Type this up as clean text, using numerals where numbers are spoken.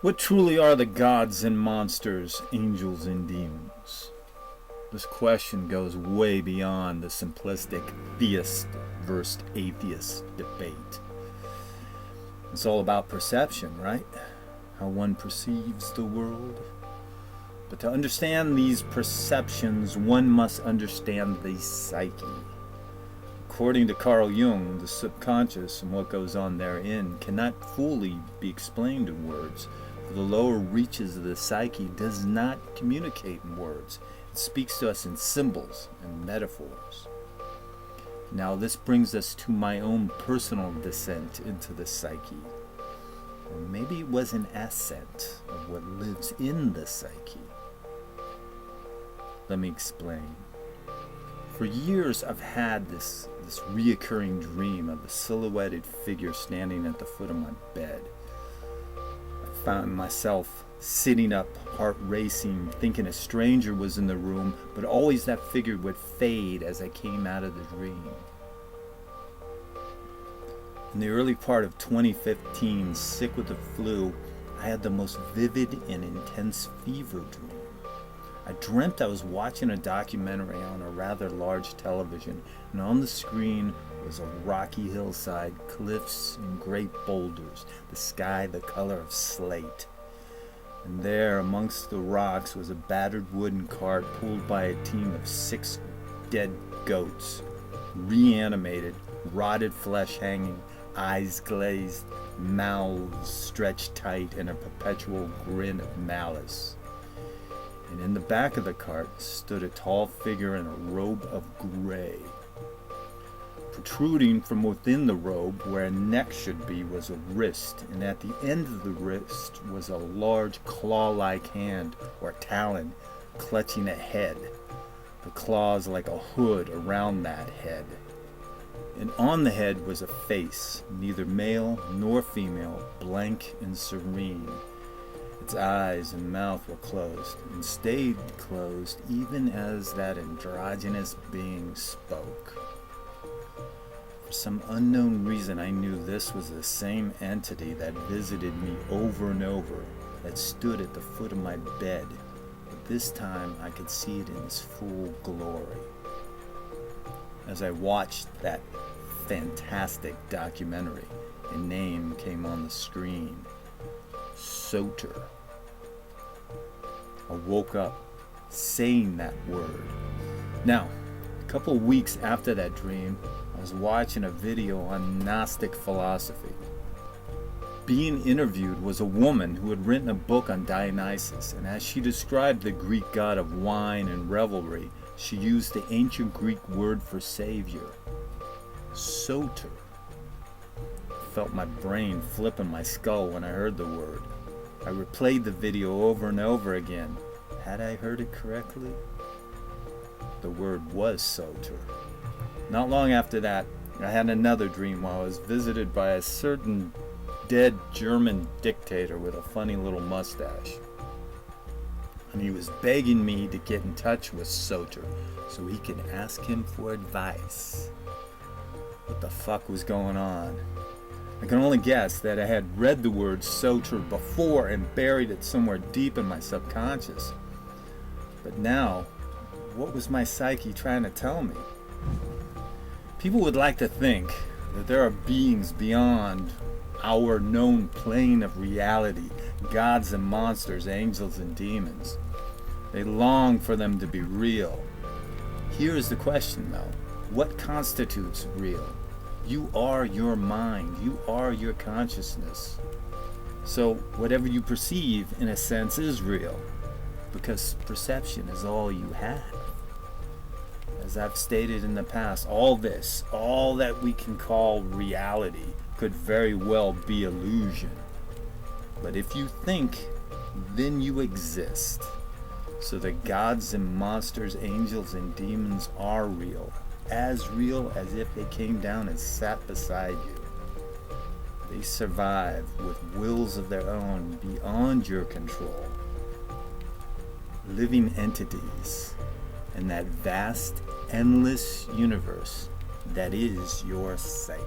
What truly are the gods and monsters, angels and demons? This question goes way beyond the simplistic theist versus atheist debate. It's all about perception, right? How one perceives the world. But to understand these perceptions, one must understand the psyche. According to Carl Jung, the subconscious and what goes on therein cannot fully be explained in words. For the lower reaches of the psyche does not communicate in words. It speaks to us in symbols and metaphors. Now this brings us to my own personal descent into the psyche. Or maybe it was an ascent of what lives in the psyche. Let me explain. For years I've had this reoccurring dream of a silhouetted figure standing at the foot of my bed. I found myself sitting up, heart racing, thinking a stranger was in the room, but always that figure would fade as I came out of the dream. In the early part of 2015, sick with the flu, I had the most vivid and intense fever dream. I dreamt I was watching a documentary on a rather large television, and on the screen was a rocky hillside, cliffs and great boulders, the sky the color of slate. And there, amongst the rocks, was a battered wooden cart pulled by a team of 6 dead goats, reanimated, rotted flesh hanging, eyes glazed, mouths stretched tight, and a perpetual grin of malice. And in the back of the cart stood a tall figure in a robe of gray. Protruding from within the robe, where a neck should be, was a wrist, and at the end of the wrist was a large claw-like hand, or talon, clutching a head, the claws like a hood around that head. And on the head was a face, neither male nor female, blank and serene. Its eyes and mouth were closed, and stayed closed even as that androgynous being spoke. For some unknown reason, I knew this was the same entity that visited me over and over, that stood at the foot of my bed, but this time I could see it in its full glory. As I watched that fantastic documentary, a name came on the screen. Soter. I woke up saying that word. Now, a couple of weeks after that dream, I was watching a video on Gnostic philosophy. Being interviewed was a woman who had written a book on Dionysus, and as she described the Greek god of wine and revelry, she used the ancient Greek word for savior, Soter. I felt my brain flip in my skull when I heard the word. I replayed the video over and over again. Had I heard it correctly? The word was Soter. Not long after that, I had another dream while I was visited by a certain dead German dictator with a funny little mustache. And he was begging me to get in touch with Soter so he could ask him for advice. What the fuck was going on? I can only guess that I had read the word Soter before and buried it somewhere deep in my subconscious. But now, what was my psyche trying to tell me? People would like to think that there are beings beyond our known plane of reality, gods and monsters, angels and demons. They long for them to be real. Here is the question though, what constitutes real? You are your mind, you are your consciousness. So whatever you perceive, in a sense, is real, because perception is all you have. As I've stated in the past, all that we can call reality, could very well be illusion. But if you think, then you exist. So the gods and monsters, angels and demons are real as if they came down and sat beside you. They survive with wills of their own beyond your control. Living entities in that vast, endless universe that is your psyche.